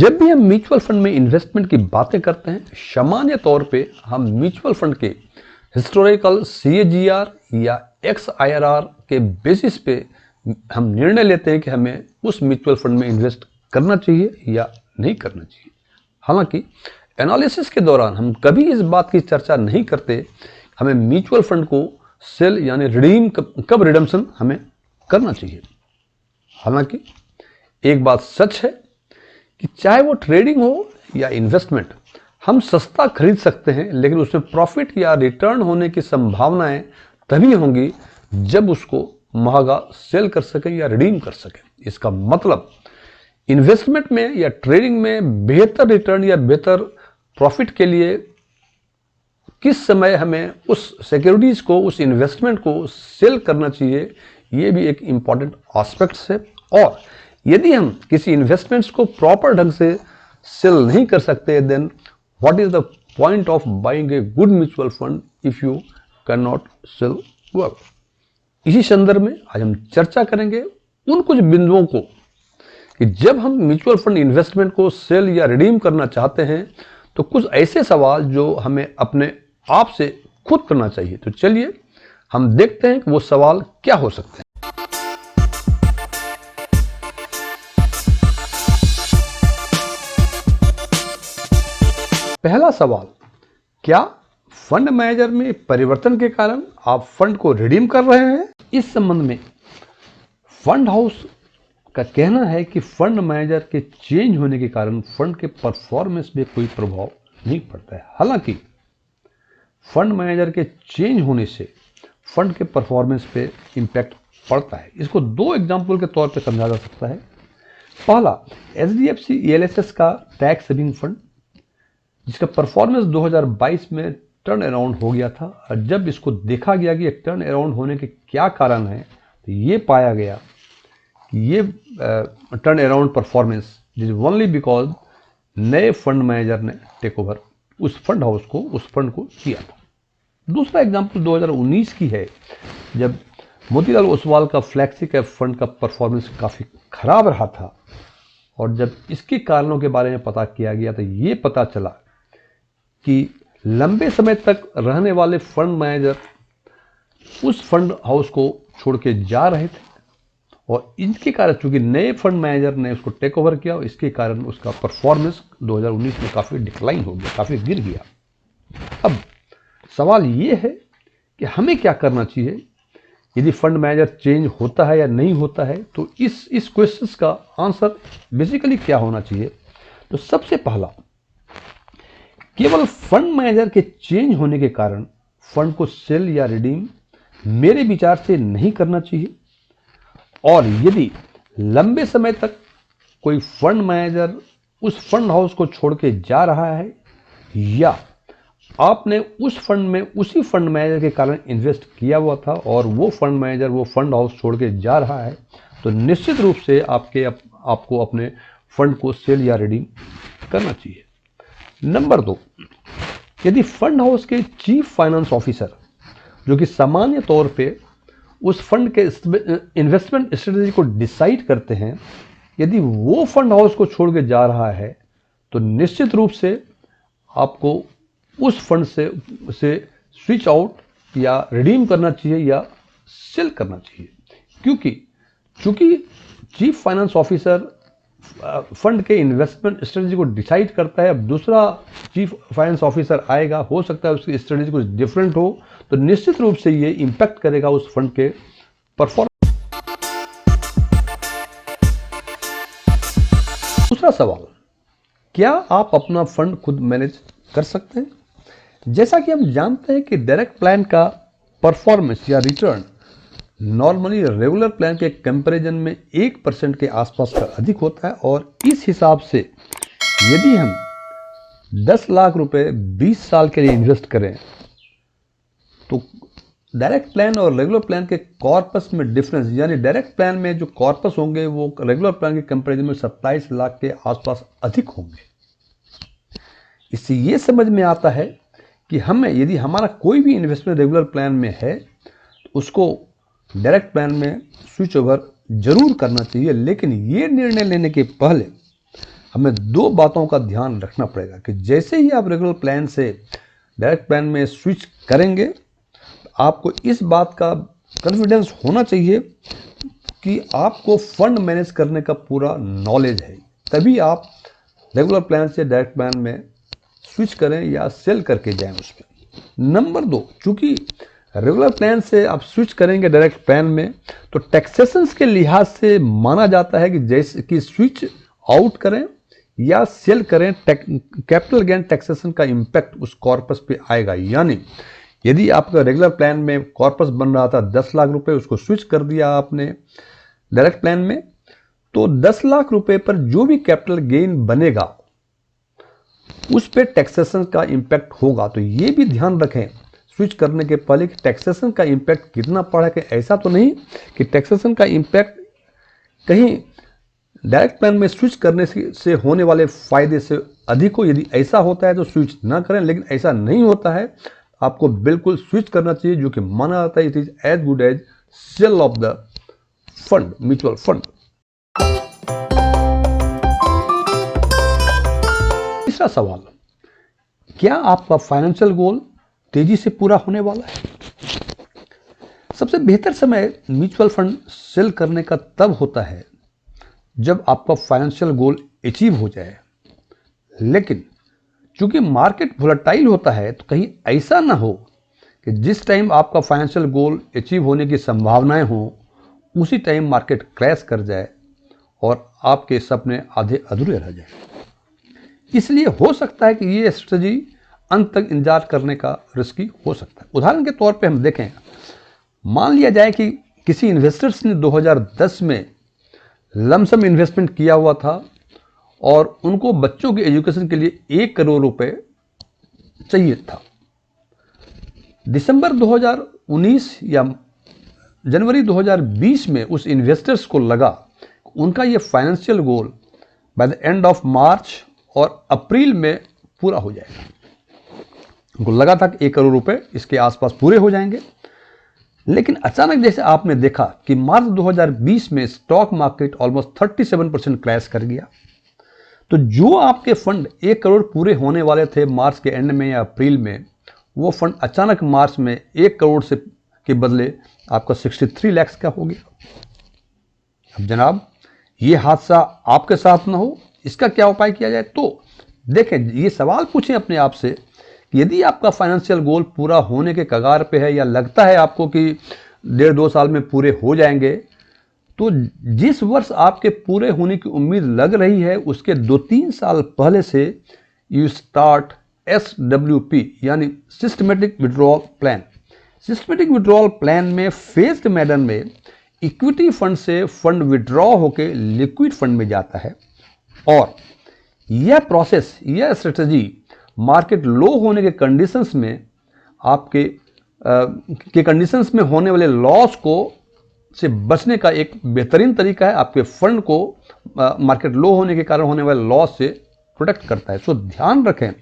जब भी हम म्यूचुअल फंड में इन्वेस्टमेंट की बातें करते हैं, सामान्य तौर पे हम म्यूचुअल फंड के हिस्टोरिकल CAGR या XIRR के बेसिस पे हम निर्णय लेते हैं कि हमें उस म्यूचुअल फंड में इन्वेस्ट करना चाहिए या नहीं करना चाहिए। हालांकि एनालिसिस के दौरान हम कभी इस बात की चर्चा नहीं करते हमें म्यूचुअल फंड को सेल यानी रिडीम कब रिडम्पशन हमें करना चाहिए। हालांकि एक बात सच है कि चाहे वो ट्रेडिंग हो या इन्वेस्टमेंट, हम सस्ता खरीद सकते हैं, लेकिन उसमें प्रॉफिट या रिटर्न होने की संभावनाएं तभी होंगी जब उसको महंगा सेल कर सकें या रिडीम कर सकें। इसका मतलब इन्वेस्टमेंट में या ट्रेडिंग में बेहतर रिटर्न या बेहतर प्रॉफिट के लिए किस समय हमें उस सिक्योरिटीज को, उस इन्वेस्टमेंट को सेल करना चाहिए, ये भी एक इंपॉर्टेंट एस्पेक्ट्स है। और यदि हम किसी इन्वेस्टमेंट्स को प्रॉपर ढंग से सेल नहीं कर सकते, then what is the point of buying a good mutual fund if you can not sell well. इसी संदर्भ में आज हम चर्चा करेंगे उन कुछ बिंदुओं को कि जब हम म्यूचुअल फंड इन्वेस्टमेंट को सेल या रिडीम करना चाहते हैं तो कुछ ऐसे सवाल जो हमें अपने आप से खुद करना चाहिए। तो चलिए हम देखते हैं कि वो सवाल क्या हो सकते हैं। पहला सवाल, क्या फंड मैनेजर में परिवर्तन के कारण आप फंड को रिडीम कर रहे हैं? इस संबंध में फंड हाउस का कहना है कि फंड मैनेजर के चेंज होने के कारण फंड के परफॉर्मेंस में कोई प्रभाव नहीं पड़ता है। हालांकि फंड मैनेजर के चेंज होने से फंड के परफॉर्मेंस पे इंपैक्ट पड़ता है। इसको दो एग्जाम्पल के तौर पे समझा जा सकता है। पहला, HDFC ELSS का टैक्स सेविंग फंड, जिसका परफॉर्मेंस 2022 में टर्न अराउंड हो गया था। और जब इसको देखा गया कि टर्न अराउंड होने के क्या कारण है, तो ये पाया गया कि ये turn around performance is only because नए फंड मैनेजर ने टेक ओवर उस फंड हाउस को, उस फंड को किया था। दूसरा एग्जाम्पल 2019 की है, जब मोतीलाल ओसवाल का फ्लैक्सी कैप फंड का परफॉर्मेंस काफ़ी खराब रहा था। और जब इसके कारणों के बारे में पता किया गया तो ये पता चला कि लंबे समय तक रहने वाले फंड मैनेजर उस फंड हाउस को छोड़ के जा रहे थे और इनके कारण चूंकि नए फंड मैनेजर ने उसको टेक ओवर किया, और इसके कारण उसका परफॉर्मेंस 2019 में काफ़ी डिक्लाइन हो गया, काफ़ी गिर गया। अब सवाल ये है कि हमें क्या करना चाहिए यदि फंड मैनेजर चेंज होता है या नहीं होता है। तो इस क्वेश्चन का आंसर बेसिकली क्या होना चाहिए। तो सबसे पहला, केवल फंड मैनेजर के चेंज होने के कारण फंड को सेल या रिडीम मेरे विचार से नहीं करना चाहिए। और यदि लंबे समय तक कोई फंड मैनेजर उस फंड हाउस को छोड़ के जा रहा है या आपने उस फंड में उसी फंड मैनेजर के कारण इन्वेस्ट किया हुआ था और वो फंड मैनेजर वो फंड हाउस छोड़ के जा रहा है, तो निश्चित रूप से आपको अपने फंड को सेल या रिडीम करना चाहिए। नंबर 2, यदि फंड हाउस के चीफ फाइनेंस ऑफिसर, जो कि सामान्य तौर पे उस फंड के इन्वेस्टमेंट स्ट्रेटजी को डिसाइड करते हैं, यदि वो फंड हाउस को छोड़ के जा रहा है तो निश्चित रूप से आपको उस फंड से स्विच आउट या रिडीम करना चाहिए या सेल करना चाहिए। चूंकि चीफ फाइनेंस ऑफिसर फंड के इन्वेस्टमेंट स्ट्रेटजी को डिसाइड करता है, अब दूसरा चीफ फाइनेंस ऑफिसर आएगा, हो सकता है उसकी स्ट्रेटजी कुछ डिफरेंट हो, तो निश्चित रूप से ये इंपैक्ट करेगा उस फंड के परफॉर्मेंस। दूसरा सवाल, क्या आप अपना फंड खुद मैनेज कर सकते हैं? जैसा कि हम जानते हैं कि डायरेक्ट प्लान का परफॉर्मेंस या रिटर्न नॉर्मली रेगुलर प्लान के कंपैरिजन में 1% के आसपास का अधिक होता है। और इस हिसाब से यदि हम 10 लाख रुपए 20 साल के लिए इन्वेस्ट करें तो डायरेक्ट प्लान और रेगुलर प्लान के कॉर्पस में डिफरेंस, यानी डायरेक्ट प्लान में जो कॉर्पस होंगे वो रेगुलर प्लान के कंपैरिजन में 27 लाख के आसपास अधिक होंगे। इससे ये समझ में आता है कि हमें यदि हमारा कोई भी इन्वेस्टमेंट रेगुलर प्लान में है तो उसको डायरेक्ट प्लान में स्विच ओवर जरूर करना चाहिए। लेकिन ये निर्णय लेने के पहले हमें दो बातों का ध्यान रखना पड़ेगा कि जैसे ही आप रेगुलर प्लान से डायरेक्ट प्लान में स्विच करेंगे, आपको इस बात का कॉन्फिडेंस होना चाहिए कि आपको फंड मैनेज करने का पूरा नॉलेज है, तभी आप रेगुलर प्लान से डायरेक्ट प्लान में स्विच करें या सेल करके जाएं उसमें। नंबर 2, चूंकि रेगुलर प्लान से आप स्विच करेंगे डायरेक्ट प्लान में, तो टैक्सेशन के लिहाज से माना जाता है कि जैसे कि स्विच आउट करें या सेल करें, कैपिटल गेन टैक्सेशन का इम्पैक्ट उस कॉर्पस पे आएगा। यानी यदि आपका रेगुलर प्लान में कॉर्पस बन रहा था 10 लाख रुपए, उसको स्विच कर दिया आपने डायरेक्ट प्लान में, तो 10 लाख रुपए पर जो भी कैपिटल गेन बनेगा उस पे टैक्सेशन का इम्पैक्ट होगा। तो ये भी ध्यान रखें स्विच करने के पहले कि टैक्सेशन का इम्पैक्ट कितना पड़ा है। कि ऐसा तो नहीं कि टैक्सेशन का इम्पैक्ट कहीं डायरेक्ट प्लान में स्विच करने से होने वाले फायदे से अधिक हो। यदि ऐसा होता है तो स्विच ना करें, लेकिन ऐसा नहीं होता है, आपको बिल्कुल स्विच करना चाहिए, जो कि माना जाता है it is as good as sale of the fund, mutual fund. तीसरा सवाल, क्या आपका फाइनेंशियल गोल तेजी से पूरा होने वाला है? सबसे बेहतर समय म्यूचुअल फंड सेल करने का तब होता है जब आपका फाइनेंशियल गोल अचीव हो जाए। लेकिन चूंकि मार्केट वोलेटाइल होता है, तो कहीं ऐसा ना हो कि जिस टाइम आपका फाइनेंशियल गोल अचीव होने की संभावनाएं हो, उसी टाइम मार्केट क्रैश कर जाए और आपके सपने आधे अधूरे रह जाए। इसलिए हो सकता है कि ये स्ट्रेटजी अंत तक इंतजार करने का रिस्की हो सकता है। उदाहरण के तौर पे हम देखें, मान लिया जाए कि किसी इन्वेस्टर्स ने 2010 में लमसम इन्वेस्टमेंट किया हुआ था और उनको बच्चों के एजुकेशन के लिए 1 करोड़ रुपए चाहिए था। दिसंबर 2019 या जनवरी 2020 में उस इन्वेस्टर्स को लगा उनका ये financial goal by the end of March और अप्रैल में पूरा हो जाएगा। उनको लगा था कि 1 करोड़ रुपए इसके आसपास पूरे हो जाएंगे। लेकिन अचानक जैसे आपने देखा कि मार्च 2020 में स्टॉक मार्केट ऑलमोस्ट 37% क्रैश कर गया, तो जो आपके फंड 1 करोड़ पूरे होने वाले थे मार्च के एंड में या अप्रैल में, वो फंड अचानक मार्च में 1 करोड़ से के बदले आपका 63 लाख का हो गया। अब जनाब, ये हादसा आपके साथ ना हो, इसका क्या उपाय किया जाए? तो देखें, ये सवाल पूछें अपने आप से कि यदि आपका फाइनेंशियल गोल पूरा होने के कगार पे है या लगता है आपको कि 1.5-2 साल में पूरे हो जाएंगे, तो जिस वर्ष आपके पूरे होने की उम्मीद लग रही है उसके 2-3 साल पहले से यू स्टार्ट SWP यानी systematic withdrawal plan. Systematic withdrawal plan में फेज्ड मैनर में इक्विटी फंड से फंड विड्रॉ होकर लिक्विड फंड में जाता है और यह प्रोसेस, यह स्ट्रेटजी मार्केट लो होने के कंडीशंस में आपके कंडीशंस में होने वाले लॉस को से बचने का एक बेहतरीन तरीका है। आपके फंड को मार्केट लो होने के कारण होने वाले लॉस से प्रोटेक्ट करता है। सो ध्यान रखें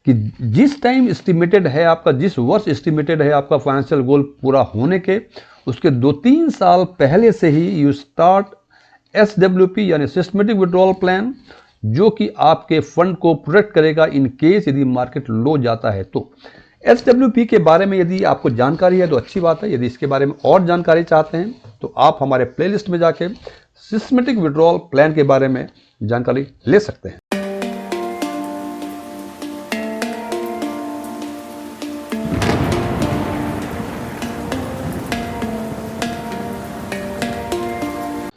कि जिस टाइम एस्टिमेटेड है आपका, जिस वर्ष एस्टिमेटेड है आपका फाइनेंशियल गोल पूरा होने के, उसके 2-3 साल पहले से ही यू स्टार्ट SWP यानी सिस्टमेटिक विड्रॉल प्लान, जो कि आपके फंड को प्रोटेक्ट करेगा इन केस यदि मार्केट लो जाता है। तो SWP के बारे में यदि आपको जानकारी है तो अच्छी बात है। यदि इसके बारे में और जानकारी चाहते हैं तो आप हमारे प्लेलिस्ट में जाके सिस्टमेटिक विड्रॉल प्लान के बारे में जानकारी ले सकते हैं।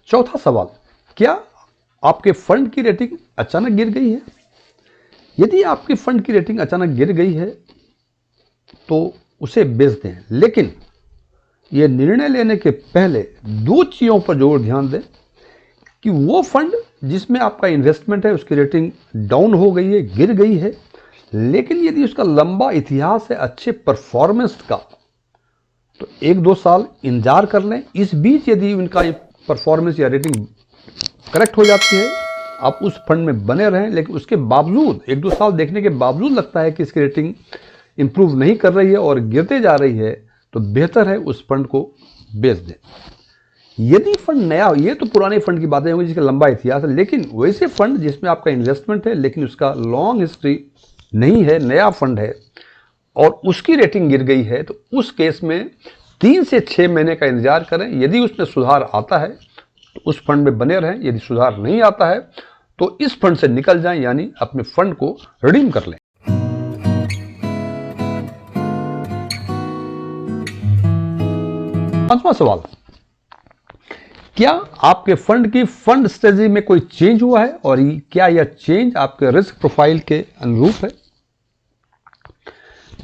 चौथा सवाल, क्या आपके फंड की रेटिंग अचानक गिर गई है? यदि आपके फंड की रेटिंग अचानक गिर गई है तो उसे बेच दें, लेकिन यह निर्णय लेने के पहले 2 चीजों पर जरूर ध्यान दें कि वो फंड जिसमें आपका इन्वेस्टमेंट है उसकी रेटिंग डाउन हो गई है, गिर गई है, लेकिन यदि उसका लंबा इतिहास है अच्छे परफॉर्मेंस का, तो 1-2 साल इंतजार कर लें। इस बीच यदि उनका परफॉर्मेंस या रेटिंग करेक्ट हो जाती है, आप उस फंड में बने रहें, लेकिन उसके बावजूद 1-2 साल देखने के बावजूद लगता है कि इसकी रेटिंग इंप्रूव नहीं कर रही है और गिरते जा रही है, तो बेहतर है उस फंड को बेच दें। यदि फंड नया हो, ये तो पुराने फंड की बातें होंगी जिसका लंबा इतिहास है, लेकिन वैसे फंड जिसमें आपका इन्वेस्टमेंट है लेकिन उसका लॉन्ग हिस्ट्री नहीं है, नया फंड है और उसकी रेटिंग गिर गई है, तो उस केस में 3 से 6 महीने का इंतजार करें। यदि उसमें सुधार आता है तो उस फंड में बने रहें, यदि सुधार नहीं आता है तो इस फंड से निकल जाएं, यानी अपने फंड को रिडीम कर लें। 5वां सवाल, क्या आपके फंड की फंड स्ट्रेटजी में कोई चेंज हुआ है और क्या यह चेंज आपके रिस्क प्रोफाइल के अनुरूप है?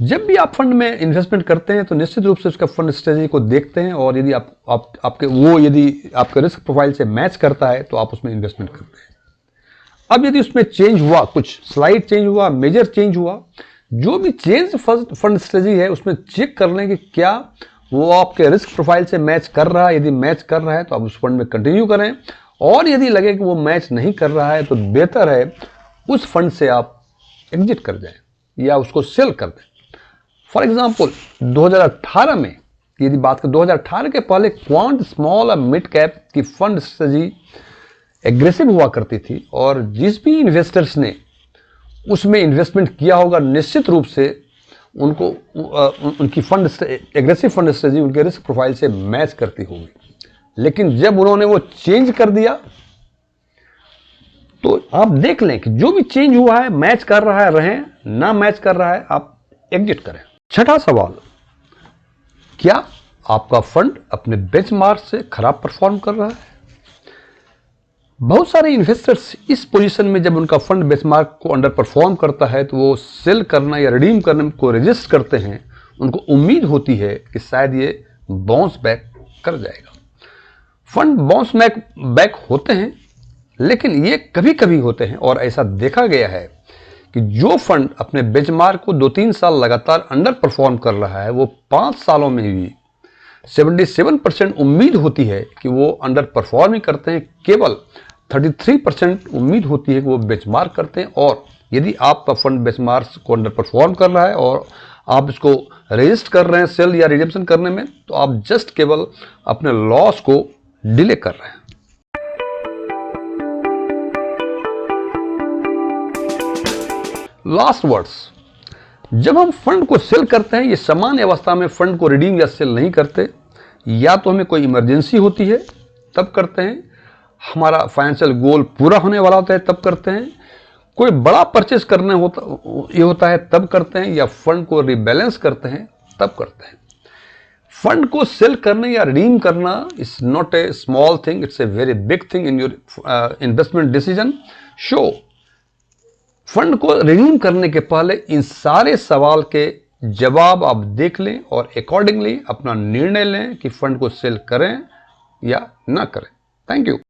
जब भी आप फंड में इन्वेस्टमेंट करते हैं तो निश्चित रूप से उसका फंड स्ट्रेटजी को देखते हैं और यदि यदि आपके रिस्क प्रोफाइल से मैच करता है तो आप उसमें इन्वेस्टमेंट करते हैं। अब यदि उसमें चेंज हुआ, कुछ स्लाइड चेंज हुआ, मेजर चेंज हुआ, जो भी चेंज फंड स्ट्रेटजी है उसमें चेक कर लें कि क्या वो आपके रिस्क प्रोफाइल से मैच कर रहा है। यदि मैच कर रहा है तो आप उस फंड में कंटिन्यू करें और यदि लगे कि वो मैच नहीं कर रहा है तो बेहतर है उस फंड से आप एग्जिट कर जाएं या उसको सेल कर दें। फॉर एग्जाम्पल 2018 में यदि बात करें, 2018 के पहले क्वांट स्मॉल और मिड कैप की फंड स्ट्रेटजी एग्रेसिव हुआ करती थी और जिस भी इन्वेस्टर्स ने उसमें इन्वेस्टमेंट किया होगा निश्चित रूप से उनको उनकी एग्रेसिव फंड स्ट्रेटजी उनके रिस्क प्रोफाइल से मैच करती होगी। लेकिन जब उन्होंने वो चेंज कर दिया तो आप देख लें कि जो भी चेंज हुआ है मैच कर रहा है रहें, ना मैच कर रहा है आप एग्जिट करें। 6वां सवाल, क्या आपका फंड अपने बेंचमार्क से खराब परफॉर्म कर रहा है? बहुत सारे इन्वेस्टर्स इस पोजीशन में जब उनका फंड बेंचमार्क को अंडर परफॉर्म करता है तो वो सेल करना या रिडीम करने को रजिस्ट करते हैं। उनको उम्मीद होती है कि शायद ये बाउंस बैक कर जाएगा। फंड बाउंस बैक होते हैं, लेकिन ये कभी कभी होते हैं और ऐसा देखा गया है कि जो फंड अपने बेंचमार्क को 2-3 साल लगातार अंडर परफॉर्म कर रहा है वो 5 सालों में भी 77% उम्मीद होती है कि वो अंडर परफॉर्म ही करते हैं। केवल 33% उम्मीद होती है कि वो बेंचमार्क करते हैं। और यदि आपका फंड बेंचमार्क को अंडर परफॉर्म कर रहा है और आप इसको रजिस्ट कर रहे हैं सेल या रिडेम्पशन करने में, तो आप जस्ट केवल अपने लॉस को डिले कर रहे हैं। लास्ट वर्ड्स, जब हम फंड को सेल करते हैं, ये सामान्य अवस्था में फंड को रिडीम या सेल नहीं करते। या तो हमें कोई इमरजेंसी होती है तब करते हैं, हमारा फाइनेंशियल गोल पूरा होने वाला होता है तब करते हैं, कोई बड़ा परचेस करने होता है तब करते हैं, या फंड को रिबैलेंस करते हैं तब करते हैं। फंड को सेल करना या रिडीम करना is not a small thing, it's a very big thing in your investment decision. Fund को रिडीम करने के पहले इन सारे सवाल के जवाब आप देख लें और अकॉर्डिंगली अपना निर्णय लें कि फंड को सेल करें या ना करें। Thank you.